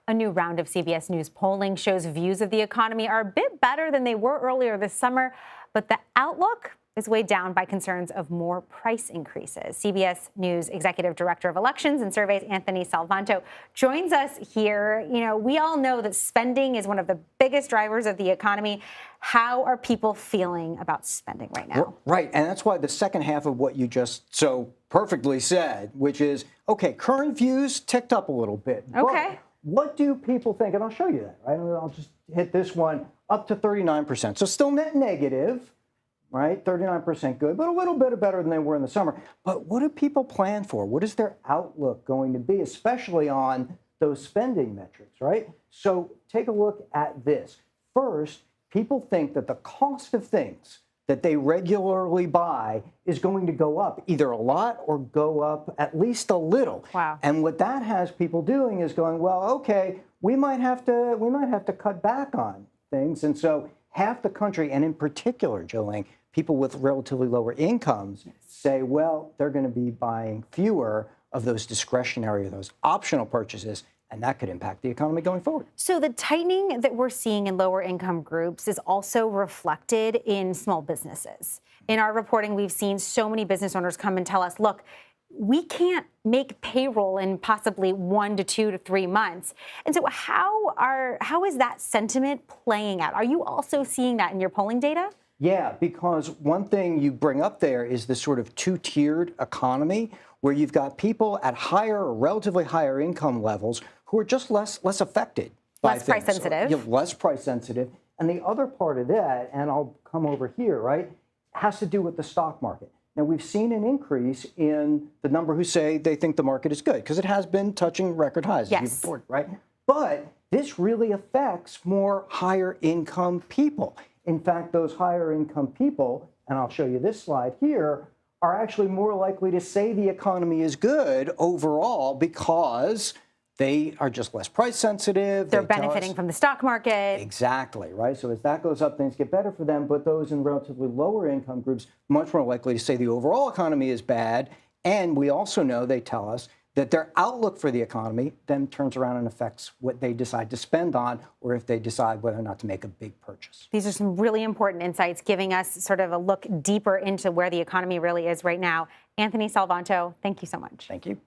A new round of CBS News polling shows views of the economy are a bit better than they were earlier this summer, but the outlook is weighed down by concerns of more price increases. CBS News Executive Director of Elections and Surveys, Anthony Salvanto, joins us here. We all know that spending is one of the biggest drivers of the economy. How are people feeling about spending right now? Right, and that's why the second half of what you just so perfectly said, which is, okay, current views ticked up a little bit. Okay. But what do people think? And I'll show you that, right? I'll just hit this one up to 39%. So still net negative, right? 39% good, but a little bit better than they were in the summer. But what do people plan for? What is their outlook going to be, especially on those spending metrics, right? So take a look at this. First, people think that the cost of things that they regularly buy is going to go up either a lot or go up at least a little. Wow. And what that has people doing is going, well, okay, we might have to cut back on things. And so half the country, and in particular, Jolene, people with relatively lower incomes say, well, they're going to be buying fewer of those discretionary or those optional purchases, and that could impact the economy going forward. So the tightening that we're seeing in lower income groups is also reflected in small businesses. In our reporting, we've seen so many business owners come and tell us, look, we can't make payroll in possibly 1 to 2 to 3 months. And so how is that sentiment playing out? Are you also seeing that in your polling data? Yeah, because one thing you bring up there is this sort of two-tiered economy where you've got people at higher or relatively higher income levels who are just less affected by less price sensitive. So, less price sensitive. And the other part of that, and I'll come over here, right, has to do with the stock market. Now, we've seen an increase in the number who say they think the market is good because it has been touching record highs, as you've reported, right? But this really affects more higher income people. In fact, those higher income people, and I'll show you this slide here, are actually more likely to say the economy is good overall because they are just less price sensitive. They're benefiting from the stock market. Exactly, right? So as that goes up, things get better for them. But those in relatively lower income groups, much more likely to say the overall economy is bad. And we also know, they tell us, that their outlook for the economy then turns around and affects what they decide to spend on, or if they decide whether or not to make a big purchase. These are some really important insights, giving us sort of a look deeper into where the economy really is right now. Anthony Salvanto, thank you so much. Thank you.